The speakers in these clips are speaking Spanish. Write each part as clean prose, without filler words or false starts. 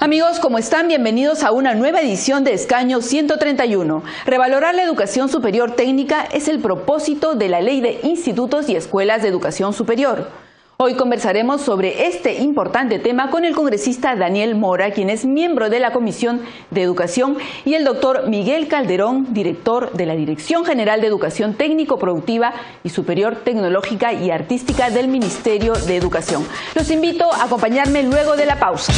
Amigos, ¿cómo están? Bienvenidos a una nueva edición de Escaño 131. Revalorar la educación superior técnica es el propósito de la Ley de Institutos y Escuelas de Educación Superior. Hoy conversaremos sobre este importante tema con el congresista Daniel Mora, quien es miembro de la Comisión de Educación, y el doctor Miguel Calderón, director de la Dirección General de Educación Técnico-Productiva y Superior Tecnológica y Artística del Ministerio de Educación. Los invito a acompañarme luego de la pausa.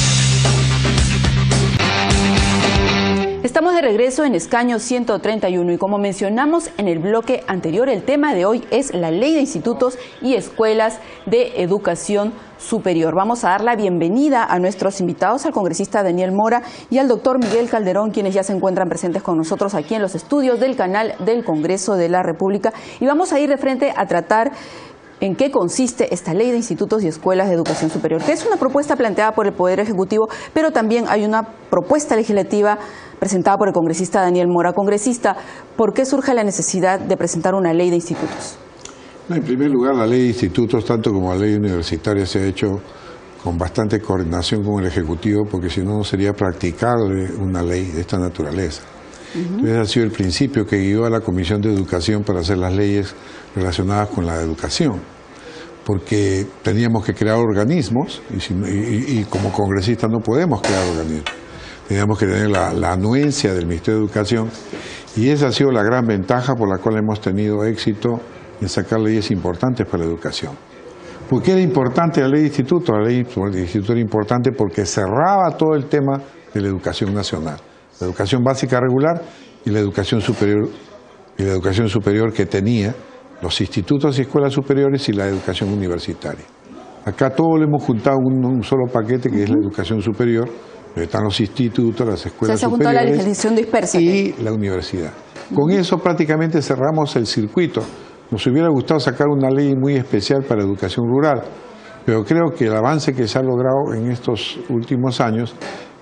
Estamos de regreso en Escaño 131 y como mencionamos en el bloque anterior, el tema de hoy es la Ley de Institutos y Escuelas de Educación Superior. Vamos a dar la bienvenida a nuestros invitados, al congresista Daniel Mora y al doctor Miguel Calderón, quienes ya se encuentran presentes con nosotros aquí en los estudios del canal del Congreso de la República. Y vamos a ir de frente a tratar en qué consiste esta Ley de Institutos y Escuelas de Educación Superior, que es una propuesta planteada por el Poder Ejecutivo, pero también hay una propuesta legislativa presentada por el congresista Daniel Mora. Congresista, ¿por qué surge la necesidad de presentar una ley de institutos? En primer lugar, la ley de institutos, tanto como la ley universitaria, se ha hecho con bastante coordinación con el Ejecutivo, porque si no, no sería practicable una ley de esta naturaleza. Entonces, ha sido el principio que guió a la Comisión de Educación para hacer las leyes relacionadas con la educación, porque teníamos que crear organismos y como congresistas no podemos crear organismos. Teníamos que tener la anuencia del Ministerio de Educación, y esa ha sido la gran ventaja por la cual hemos tenido éxito en sacar leyes importantes para la educación. ¿Por qué era importante la ley de instituto? La ley de instituto era importante porque cerraba todo el tema de la educación nacional, la educación básica regular y la educación superior que tenía los institutos y escuelas superiores y la educación universitaria. Acá todo lo hemos juntado en un solo paquete, que es la educación superior. Están los institutos, las escuelas superiores la legislación dispersa y la universidad. Con eso prácticamente cerramos el circuito. Nos hubiera gustado sacar una ley muy especial para educación rural, pero creo que el avance que se ha logrado en estos últimos años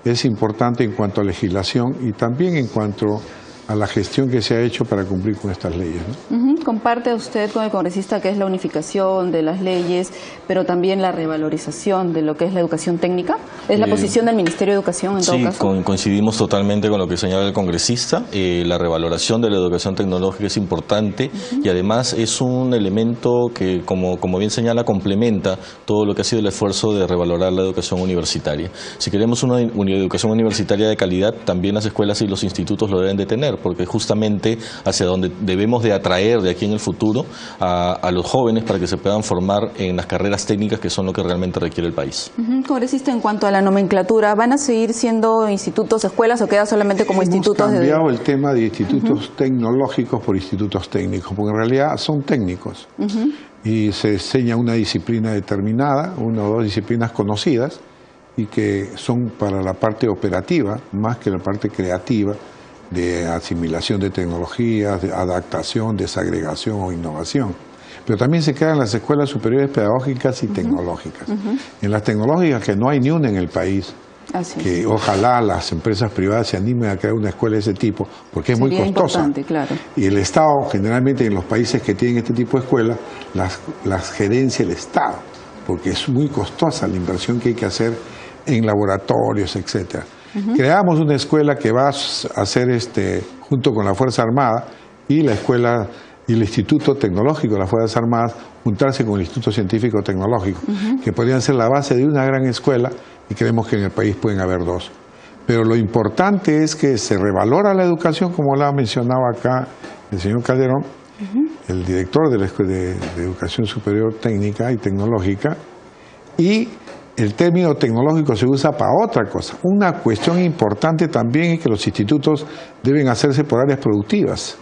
es importante en cuanto a legislación y también en cuanto a la gestión que se ha hecho para cumplir con estas leyes, ¿no? ¿Comparte usted con el congresista que es la unificación de las leyes, pero también la revalorización de lo que es la educación técnica? ¿Es la posición del Ministerio de Educación en todo caso? Sí, coincidimos totalmente con lo que señala el congresista. La revaloración de la educación tecnológica es importante y además es un elemento que, como bien señala, complementa todo lo que ha sido el esfuerzo de revalorar la educación universitaria. Si queremos una educación universitaria de calidad, también las escuelas y los institutos lo deben de tener, porque justamente hacia donde debemos de atraer de aquí en el futuro a los jóvenes para que se puedan formar en las carreras técnicas, que son lo que realmente requiere el país. Congresista, en cuanto a la nomenclatura, ¿van a seguir siendo institutos, escuelas o queda solamente como institutos? Hemos cambiado el tema de institutos tecnológicos por institutos técnicos, porque en realidad son técnicos y se enseña una disciplina determinada, una o dos disciplinas conocidas y que son para la parte operativa más que la parte creativa, de asimilación de tecnologías, de adaptación, desagregación o innovación. Pero también se crean las escuelas superiores pedagógicas y tecnológicas. En las tecnológicas, que no hay ni una en el país, que ojalá las empresas privadas se animen a crear una escuela de ese tipo, porque es muy costosa. Claro. Y el Estado, generalmente en los países que tienen este tipo de escuelas, las gerencia el Estado, porque es muy costosa la inversión que hay que hacer en laboratorios, etcétera. Creamos una escuela que va a hacer junto con la Fuerza Armada y la escuela y el Instituto Tecnológico de las Fuerzas Armadas, juntarse con el Instituto Científico Tecnológico, que podrían ser la base de una gran escuela, y creemos que en el país pueden haber dos. Pero lo importante es que se revalora la educación, como la ha mencionado acá el señor Calderón, el director de la Escuela de Educación Superior Técnica y Tecnológica, y el término tecnológico se usa para otra cosa. Una cuestión importante también es que los institutos deben hacerse por áreas productivas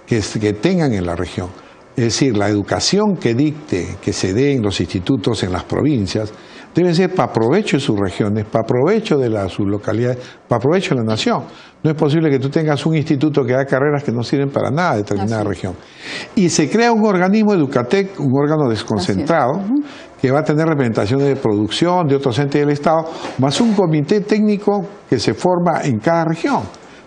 que tengan en la región. Es decir, la educación que se dé en los institutos en las provincias debe ser para provecho de sus regiones, para provecho de sus localidades, para provecho de la nación. No es posible que tú tengas un instituto que da carreras que no sirven para nada de determinada región. Y se crea un organismo Educatec, un órgano desconcentrado, que va a tener representaciones de producción de otros entes del Estado, más un comité técnico que se forma en cada región,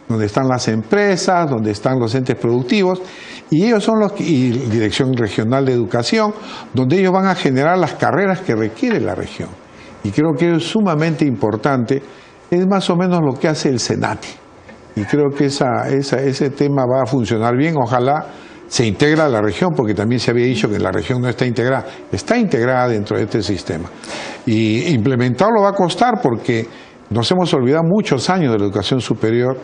donde están las empresas, donde están los entes productivos, y ellos son y Dirección Regional de Educación, donde ellos van a generar las carreras que requiere la región. Y creo que es sumamente importante es más o menos lo que hace el SENATI. Y creo que ese tema va a funcionar bien. Ojalá se integre a la región, porque también se había dicho que la región no está integrada dentro de este sistema. Y implementarlo va a costar, porque nos hemos olvidado muchos años de la educación superior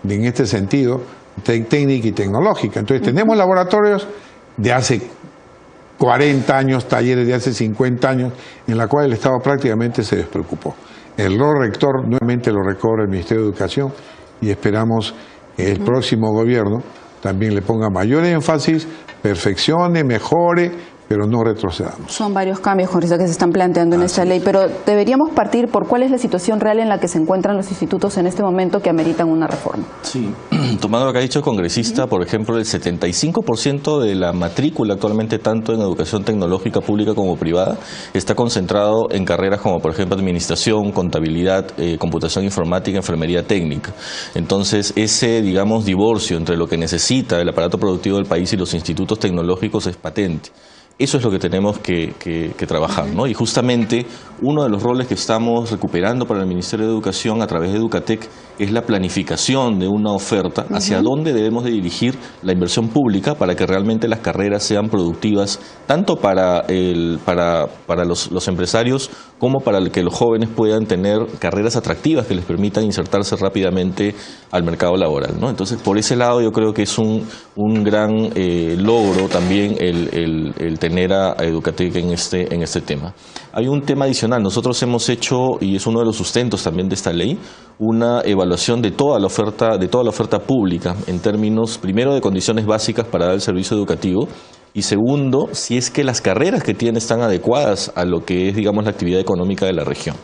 en este sentido, técnica y tecnológica. Entonces tenemos laboratorios de hace 40 años, talleres de hace 50 años, en la cual el Estado prácticamente se despreocupó. El rol rector nuevamente lo recobra el Ministerio de Educación, y esperamos que el próximo gobierno también le ponga mayor énfasis, perfeccione, mejore, pero no retrocedamos. Son varios cambios, congresista, que se están planteando en esta ley, pero deberíamos partir por cuál es la situación real en la que se encuentran los institutos en este momento que ameritan una reforma. Sí, tomando lo que ha dicho el congresista, por ejemplo, el 75% de la matrícula actualmente, tanto en educación tecnológica pública como privada, está concentrado en carreras como, por ejemplo, administración, contabilidad, computación informática, enfermería técnica. Entonces, ese, digamos, divorcio entre lo que necesita el aparato productivo del país y los institutos tecnológicos es patente. Eso es lo que tenemos que trabajar, ¿no? Y justamente uno de los roles que estamos recuperando para el Ministerio de Educación a través de Educatec es la planificación de una oferta hacia dónde debemos de dirigir la inversión pública para que realmente las carreras sean productivas, tanto para los empresarios como para que los jóvenes puedan tener carreras atractivas que les permitan insertarse rápidamente al mercado laboral, ¿no? Entonces, por ese lado yo creo que es un gran logro también el tener a Educatec en este tema. Hay un tema adicional. Nosotros hemos hecho, y es uno de los sustentos también de esta ley, una evaluación de toda la oferta pública en términos, primero, de condiciones básicas para dar el servicio educativo, y segundo, si es que las carreras que tiene están adecuadas a lo que es, digamos, la actividad económica de la región.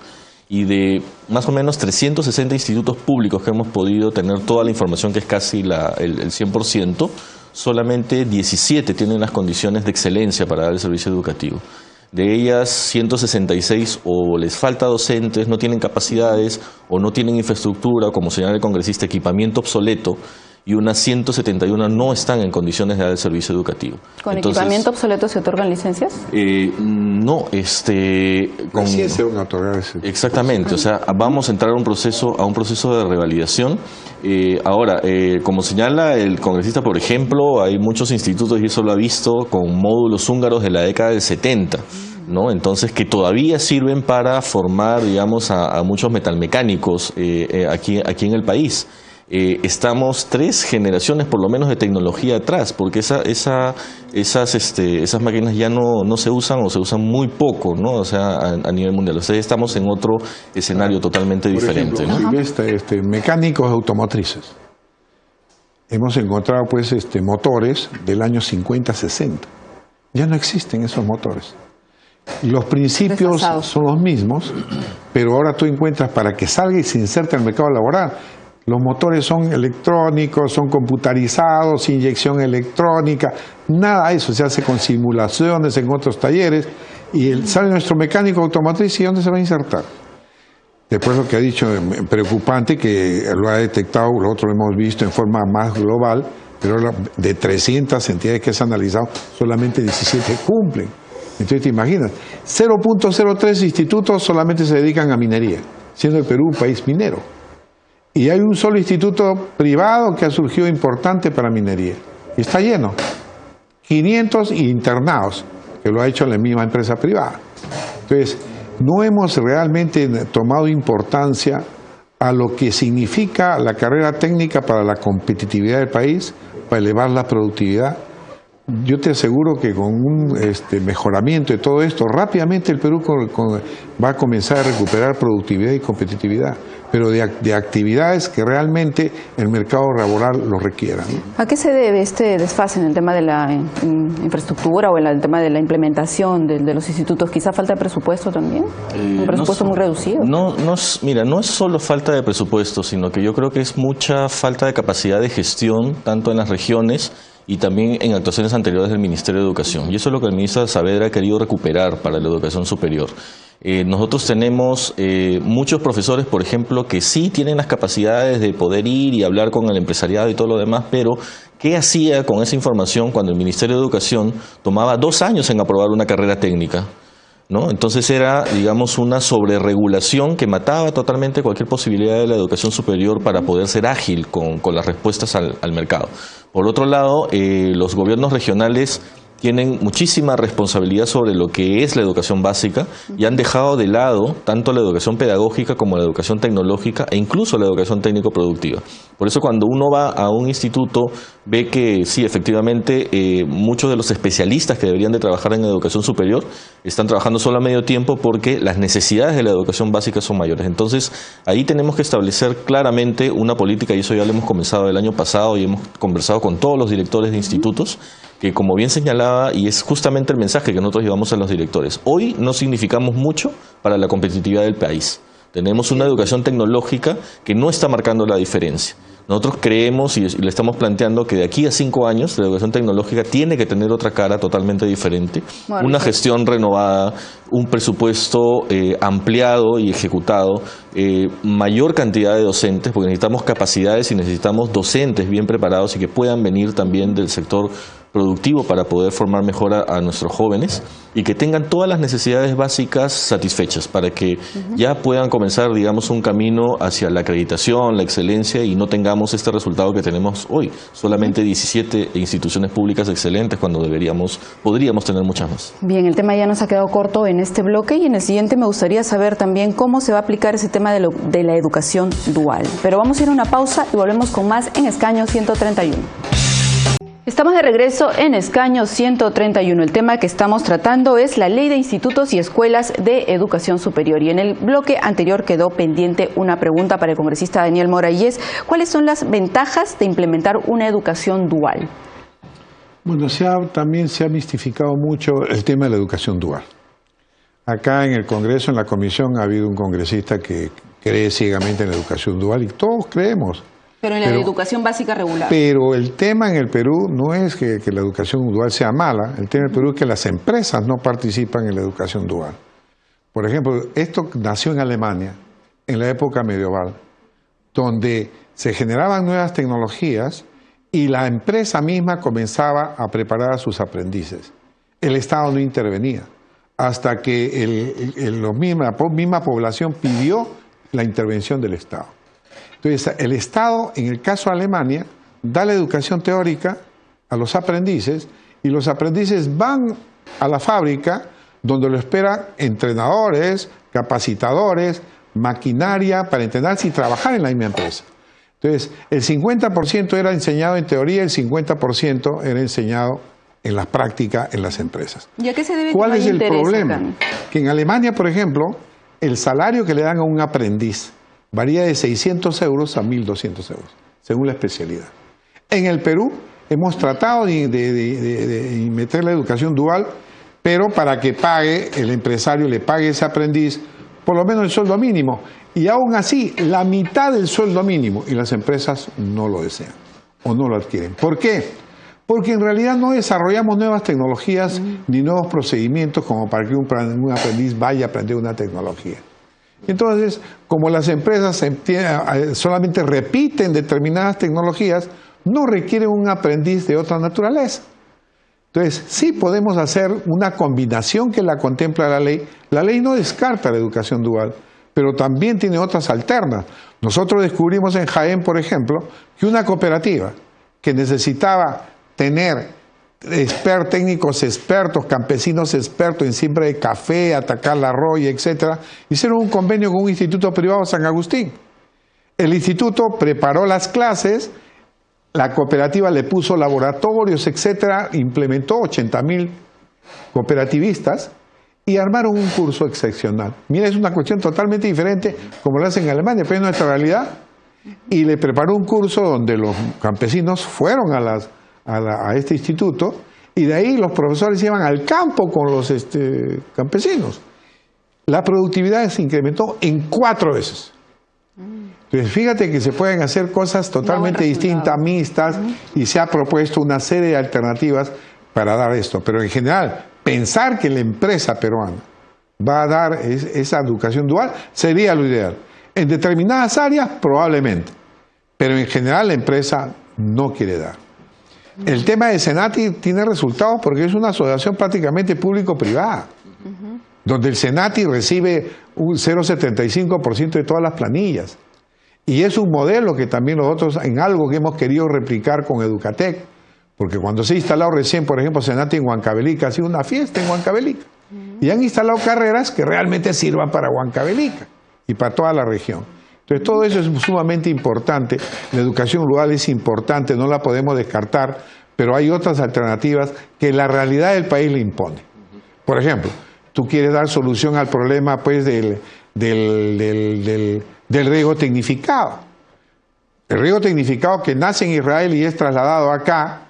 Y de más o menos 360 institutos públicos que hemos podido tener toda la información, que es casi el 100%, solamente 17 tienen las condiciones de excelencia para dar el servicio educativo. De ellas, 166 o les falta docentes, no tienen capacidades o no tienen infraestructura, como señala el congresista, equipamiento obsoleto, y unas 171 no están en condiciones de dar el servicio educativo. ¿Con equipamiento obsoleto se otorgan licencias? No, sí se van a otorgar ese. Exactamente, o sea, vamos a entrar a un proceso de revalidación. Ahora, como señala el congresista, por ejemplo, hay muchos institutos, y eso lo ha visto, con módulos húngaros de la década del 70, ¿no? Entonces, que todavía sirven para formar, digamos, a muchos metalmecánicos aquí en el país. Estamos 3 generaciones por lo menos de tecnología atrás, porque esas máquinas ya no se usan, o se usan muy poco, ¿no? O sea, a nivel mundial. O sea, estamos en otro escenario totalmente diferente, por ejemplo, ¿no? Mecánicos automotrices. Hemos encontrado pues motores del año 50-60. Ya no existen esos motores. Los principios son los mismos, pero ahora tú encuentras, para que salga y se inserte en el mercado laboral, los motores son electrónicos, son computarizados, inyección electrónica, nada de eso se hace con simulaciones en otros talleres, y sale nuestro mecánico automotriz, ¿y dónde se va a insertar? Después, lo que ha dicho, preocupante, que lo ha detectado, nosotros lo hemos visto en forma más global, pero de 300 entidades que se han analizado, solamente 17 cumplen. Entonces te imaginas, 0.03 institutos solamente se dedican a minería, siendo el Perú un país minero. Y hay un solo instituto privado que ha surgido importante para minería. Y está lleno. 500 internados, que lo ha hecho la misma empresa privada. Entonces, no hemos realmente tomado importancia a lo que significa la carrera técnica para la competitividad del país, para elevar la productividad. Yo te aseguro que con un mejoramiento de todo esto, rápidamente el Perú va a comenzar a recuperar productividad y competitividad, pero de actividades que realmente el mercado laboral lo requiera, ¿no? ¿A qué se debe este desfase en el tema de la infraestructura o en el tema de la implementación de los institutos? ¿Quizá falta de presupuesto también? ¿Un presupuesto muy reducido? Mira, no es solo falta de presupuesto, sino que yo creo que es mucha falta de capacidad de gestión, tanto en las regiones y también en actuaciones anteriores del Ministerio de Educación. Y eso es lo que el ministro Saavedra ha querido recuperar para la educación superior. Nosotros tenemos muchos profesores, por ejemplo, que sí tienen las capacidades de poder ir y hablar con el empresariado y todo lo demás, pero ¿qué hacía con esa información cuando el Ministerio de Educación tomaba 2 años en aprobar una carrera técnica? ¿no? Entonces era, digamos, una sobreregulación que mataba totalmente cualquier posibilidad de la educación superior para poder ser ágil con las respuestas al mercado. Por otro lado, los gobiernos regionales tienen muchísima responsabilidad sobre lo que es la educación básica y han dejado de lado tanto la educación pedagógica como la educación tecnológica e incluso la educación técnico-productiva. Por eso cuando uno va a un instituto ve que sí, efectivamente, muchos de los especialistas que deberían de trabajar en educación superior están trabajando solo a medio tiempo porque las necesidades de la educación básica son mayores. Entonces, ahí tenemos que establecer claramente una política, y eso ya lo hemos comenzado el año pasado y hemos conversado con todos los directores de institutos, que como bien señalaba, y es justamente el mensaje que nosotros llevamos a los directores, hoy no significamos mucho para la competitividad del país. Tenemos una educación tecnológica que no está marcando la diferencia. Nosotros creemos y le estamos planteando que de aquí a 5 años la educación tecnológica tiene que tener otra cara totalmente diferente, una gestión renovada, un presupuesto ampliado y ejecutado, mayor cantidad de docentes, porque necesitamos capacidades y necesitamos docentes bien preparados y que puedan venir también del sector productivo para poder formar mejor a nuestros jóvenes y que tengan todas las necesidades básicas satisfechas para que ya puedan comenzar, digamos, un camino hacia la acreditación, la excelencia y no tengamos este resultado que tenemos hoy, solamente 17 instituciones públicas excelentes cuando podríamos tener muchas más. Bien, el tema ya nos ha quedado corto en este bloque y en el siguiente me gustaría saber también cómo se va a aplicar ese tema de la educación dual. Pero vamos a ir a una pausa y volvemos con más en Escaño 131. Estamos de regreso en Escaño 131. El tema que estamos tratando es la Ley de Institutos y Escuelas de Educación Superior. Y en el bloque anterior quedó pendiente una pregunta para el congresista Daniel Mora y es: ¿cuáles son las ventajas de implementar una educación dual? Bueno, también se ha mistificado mucho el tema de la educación dual. Acá en el Congreso, en la comisión, ha habido un congresista que cree ciegamente en la educación dual y todos creemos. Pero en la educación básica regular. Pero el tema en el Perú no es que la educación dual sea mala, el tema en el Perú es que las empresas no participan en la educación dual. Por ejemplo, esto nació en Alemania, en la época medieval, donde se generaban nuevas tecnologías y la empresa misma comenzaba a preparar a sus aprendices. El Estado no intervenía, hasta que la misma población pidió la intervención del Estado. Entonces, el Estado, en el caso de Alemania, da la educación teórica a los aprendices y los aprendices van a la fábrica donde lo esperan entrenadores, capacitadores, maquinaria para entrenarse y trabajar en la misma empresa. Entonces, el 50% era enseñado en teoría, el 50% era enseñado en la práctica en las empresas. ¿Y a qué se debe? ¿Cuál es el problema? Que en Alemania, por ejemplo, el salario que le dan a un aprendiz varía de 600 euros a 1.200 euros, según la especialidad. En el Perú hemos tratado de meter la educación dual, pero para que el empresario le pague ese aprendiz por lo menos el sueldo mínimo. Y aún así, la mitad del sueldo mínimo, y las empresas no lo desean o no lo adquieren. ¿Por qué? Porque en realidad no desarrollamos nuevas tecnologías ni nuevos procedimientos como para que un aprendiz vaya a aprender una tecnología. Entonces, como las empresas solamente repiten determinadas tecnologías, no requieren un aprendiz de otra naturaleza. Entonces, sí podemos hacer una combinación que la contempla la ley. La ley no descarta la educación dual, pero también tiene otras alternas. Nosotros descubrimos en Jaén, por ejemplo, que una cooperativa que necesitaba tener técnicos expertos, campesinos expertos en siembra de café, atacar la roya, etcétera, hicieron un convenio con un instituto privado, San Agustín. El instituto preparó las clases, la cooperativa le puso laboratorios, etcétera, implementó 80.000 cooperativistas y armaron un curso excepcional. Mira, es una cuestión totalmente diferente como lo hacen en Alemania, pero es nuestra realidad. Y le preparó un curso donde los campesinos fueron a este instituto y de ahí los profesores iban al campo con los campesinos. La productividad se incrementó en 4 veces. Entonces, fíjate que se pueden hacer cosas totalmente distintas, mixtas, y se ha propuesto una serie de alternativas para dar esto. Pero en general, pensar que la empresa peruana va a dar esa educación dual sería lo ideal. En determinadas áreas, probablemente, pero en general la empresa no quiere dar. El tema de Senati tiene resultados porque es una asociación prácticamente público-privada. donde el Senati recibe un 0,75% de todas las planillas. Y es un modelo que también nosotros, en algo que hemos querido replicar con Educatec, porque cuando se ha instalado recién, por ejemplo, Senati en Huancavelica, ha sido una fiesta en Huancavelica. Y han instalado carreras que realmente sirvan para Huancavelica y para toda la región. Entonces, todo eso es sumamente importante. La educación rural es importante, no la podemos descartar, pero hay otras alternativas que la realidad del país le impone. Por ejemplo, tú quieres dar solución al problema pues, del riego tecnificado. El riego tecnificado que nace en Israel y es trasladado acá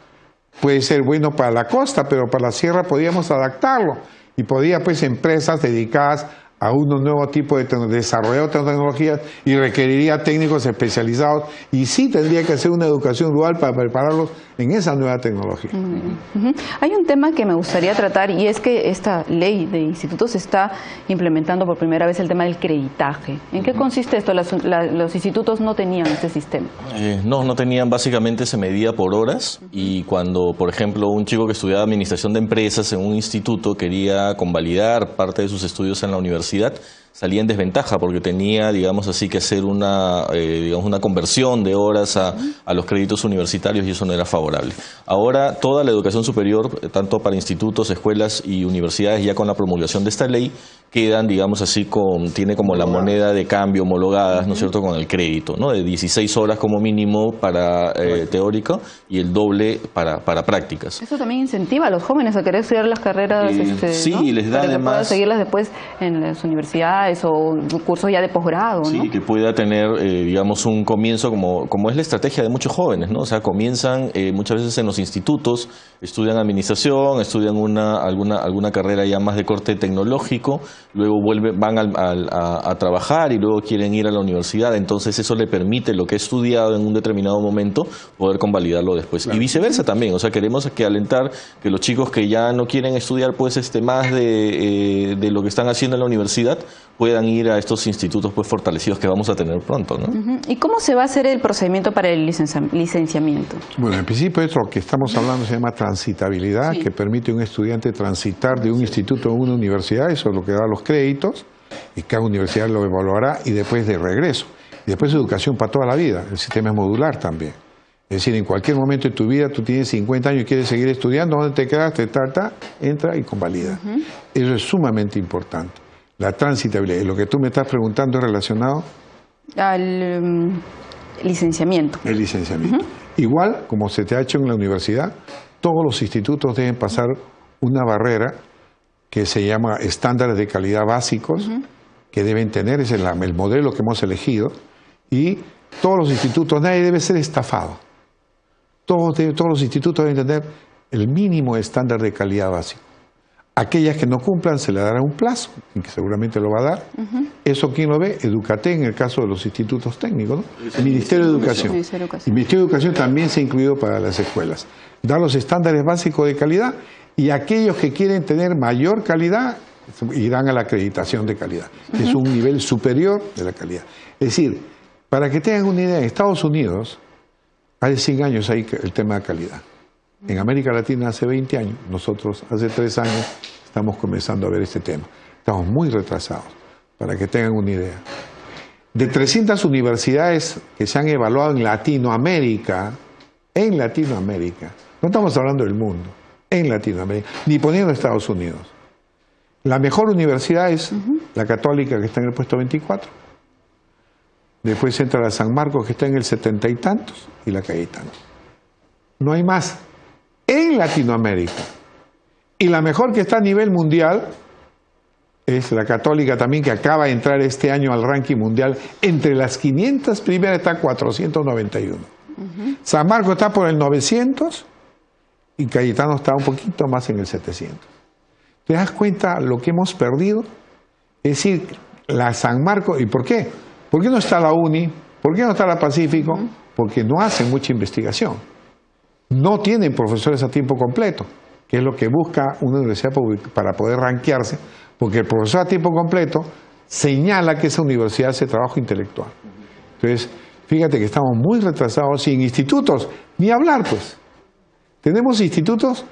puede ser bueno para la costa, pero para la sierra podíamos adaptarlo. Y podía, pues, empresas dedicadas a un nuevo tipo de desarrollo de tecnologías y requeriría técnicos especializados y sí tendría que hacer una educación rural para prepararlos en esa nueva tecnología. Hay un tema que me gustaría tratar y es que esta ley de institutos está implementando por primera vez el tema del creditaje. ¿En qué consiste esto? Los institutos no tenían este sistema. No tenían, básicamente se medía por horas y cuando, por ejemplo, un chico que estudiaba administración de empresas en un instituto quería convalidar parte de sus estudios en la universidad, salía en desventaja porque tenía, digamos así, que hacer una conversión de horas a los créditos universitarios y eso no era favorable. Ahora toda la educación superior, tanto para institutos, escuelas y universidades, ya con la promulgación de esta ley, quedan, digamos así, tiene como la moneda de cambio homologadas, ¿no es cierto?, con el crédito, ¿no?, de 16 horas como mínimo para teórico y el doble para prácticas. Eso también incentiva a los jóvenes a querer estudiar las carreras, sí, ¿no? Y les da para además... que seguirlas después en las universidades o cursos ya de posgrado, Sí, ¿no? que pueda tener, digamos, un comienzo como es la estrategia de muchos jóvenes, ¿no? O sea, comienzan muchas veces en los institutos, estudian administración, estudian alguna carrera ya más de corte tecnológico, luego van a trabajar y luego quieren ir a la universidad, entonces eso le permite lo que ha estudiado en un determinado momento poder convalidarlo después. Claro. Y viceversa también, o sea, queremos alentar que los chicos que ya no quieren estudiar pues más de lo que están haciendo en la universidad puedan ir a estos institutos pues fortalecidos que vamos a tener pronto, ¿no? ¿Y cómo se va a hacer el procedimiento para el licenciamiento? Bueno, en principio esto que estamos hablando se llama transitabilidad, que permite a un estudiante transitar de un instituto a una universidad, eso es lo que da los créditos, y cada universidad lo evaluará, y después de regreso. Y después educación para toda la vida, el sistema es modular también. Es decir, en cualquier momento de tu vida, tú tienes 50 años y quieres seguir estudiando, ¿dónde te quedaste? Entra y convalida. Eso es sumamente importante. La transitabilidad. Y lo que tú me estás preguntando es relacionado al licenciamiento. El licenciamiento. Igual, como se te ha hecho en la universidad, todos los institutos deben pasar una barrera que se llama estándares de calidad básicos, que deben tener, es el modelo que hemos elegido, y todos los institutos, nadie debe ser estafado. Todos los institutos deben tener el mínimo estándar de calidad básico. Aquellas que no cumplan se le dará un plazo, y que seguramente lo va a dar. ¿Eso quién lo ve? Educatec en el caso de los institutos técnicos, ¿no? El Ministerio de Educación. El Ministerio de Educación también se ha incluido para las escuelas. Da los estándares básicos de calidad y aquellos que quieren tener mayor calidad irán a la acreditación de calidad, que es un nivel superior de la calidad. Es decir, para que tengan una idea, en Estados Unidos, hace 100 años hay el tema de calidad. En América Latina hace 20 años, nosotros hace 3 años estamos comenzando a ver este tema. Estamos muy retrasados, para que tengan una idea. De 300 universidades que se han evaluado en Latinoamérica, no estamos hablando del mundo, en Latinoamérica, ni poniendo Estados Unidos. La mejor universidad es la Católica, que está en el puesto 24. Después entra la San Marcos, que está en el 70 y tantos, y la Cayetano. No hay más. En Latinoamérica. Y la mejor que está a nivel mundial es la Católica también, que acaba de entrar este año al ranking mundial. Entre las 500 primeras está 491. San Marcos está por el 900 y Cayetano está un poquito más en el 700. ¿Te das cuenta lo que hemos perdido? Es decir, la San Marcos, ¿y por qué? ¿Por qué no está la UNI? ¿Por qué no está la Pacífico? Porque no hacen mucha investigación. No tienen profesores a tiempo completo, que es lo que busca una universidad pública para poder rankearse, porque el profesor a tiempo completo señala que esa universidad hace trabajo intelectual. Entonces, fíjate que estamos muy retrasados, sin institutos, ni hablar pues. Tenemos institutos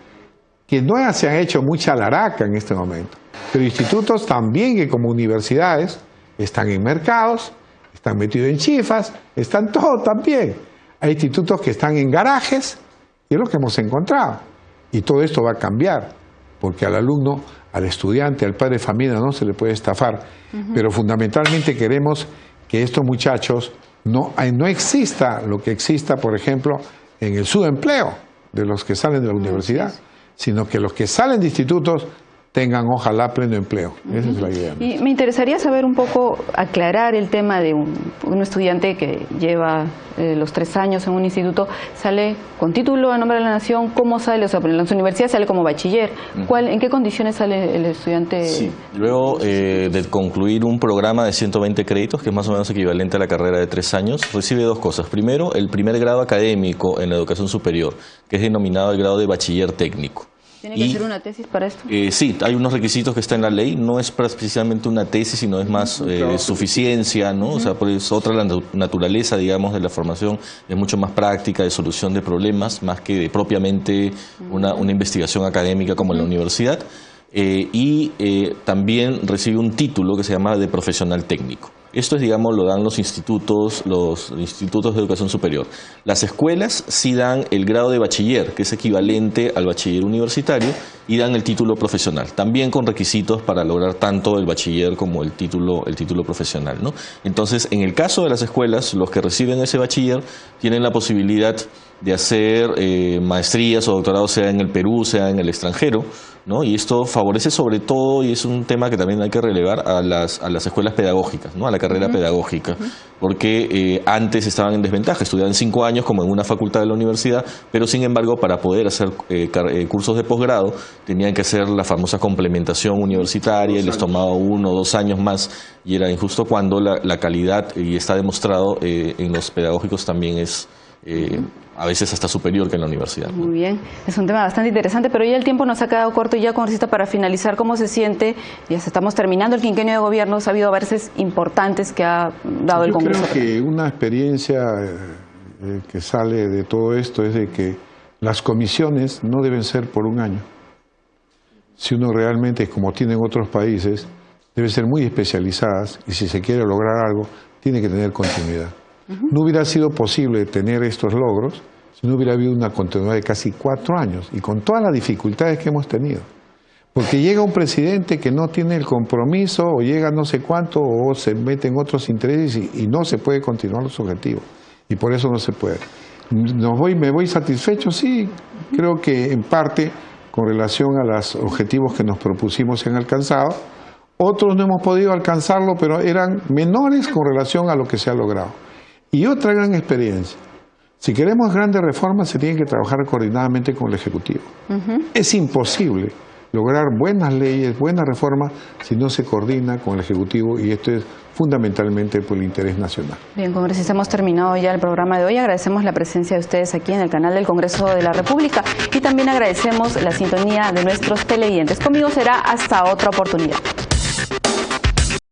que no se han hecho mucha laraca en este momento. pero institutos también que como universidades están en mercados, están metidos en chifas, están todos también. Hay institutos que están en garajes, y es lo que hemos encontrado. Y todo esto va a cambiar, porque al alumno, al estudiante, al padre de familia no se le puede estafar. Pero fundamentalmente queremos que estos muchachos no exista lo que exista, por ejemplo, en el subempleo de los que salen de la universidad, sino que los que salen de institutos tengan, ojalá, pleno empleo. Esa es la idea. Y me interesaría saber un poco, aclarar el tema de un estudiante que lleva los 3 años en un instituto, sale con título a nombre de la nación. ¿Cómo sale? O sea, en las universidades sale como bachiller. ¿En qué condiciones sale el estudiante? Sí, luego de concluir un programa de 120 créditos, que es más o menos equivalente a la carrera de 3 años, recibe 2 cosas. Primero, el primer grado académico en la educación superior, que es denominado el grado de bachiller técnico. ¿Tiene que hacer una tesis para esto? Sí, hay unos requisitos que están en la ley, no es precisamente una tesis, sino es más suficiencia, ¿no? O sea, pues otra la naturaleza, digamos, de la formación es mucho más práctica, de solución de problemas, más que de propiamente una investigación académica como en la universidad. También recibe un título que se llama de profesional técnico. Esto es, digamos, lo dan los institutos de educación superior. Las escuelas sí dan el grado de bachiller, que es equivalente al bachiller universitario, y dan el título profesional, también con requisitos para lograr tanto el bachiller como el título profesional, ¿no? Entonces, en el caso de las escuelas, los que reciben ese bachiller tienen la posibilidad de hacer maestrías o doctorados, sea en el Perú, sea en el extranjero, ¿no? Y esto favorece sobre todo, y es un tema que también hay que relevar, a las escuelas pedagógicas, ¿no? A la carrera pedagógica, porque antes estaban en desventaja, estudiaban 5 años como en una facultad de la universidad, pero sin embargo para poder hacer cursos de posgrado tenían que hacer la famosa complementación universitaria y les tomaba 1 o 2 años más, y era injusto cuando la calidad, y está demostrado en los pedagógicos, también es a veces hasta superior que en la universidad. Muy bien, es un tema bastante interesante, pero ya el tiempo nos ha quedado corto. Y ya, congresista, para finalizar, ¿cómo se siente? Ya estamos terminando el quinquenio de gobierno, ha habido avances importantes que ha dado el Congreso. Yo creo que una experiencia que sale de todo esto es de que las comisiones no deben ser por 1 año. Si uno realmente, como tienen otros países, deben ser muy especializadas, y si se quiere lograr algo, tiene que tener continuidad. No hubiera sido posible tener estos logros si no hubiera habido una continuidad de casi 4 años, y con todas las dificultades que hemos tenido. Porque llega un presidente que no tiene el compromiso, o llega no sé cuánto, o se mete en otros intereses, y no se puede continuar los objetivos. Y por eso no se puede. ¿Me voy satisfecho? Sí, creo que en parte, con relación a los objetivos que nos propusimos, se han alcanzado. Otros no hemos podido alcanzarlo, pero eran menores con relación a lo que se ha logrado. Y otra gran experiencia: si queremos grandes reformas, se tienen que trabajar coordinadamente con el Ejecutivo. Es imposible lograr buenas leyes, buenas reformas, si no se coordina con el Ejecutivo, y esto es fundamentalmente por el interés nacional. Bien, congresista, hemos terminado ya el programa de hoy. Agradecemos la presencia de ustedes aquí en el canal del Congreso de la República, y también agradecemos la sintonía de nuestros televidentes. Conmigo será hasta otra oportunidad.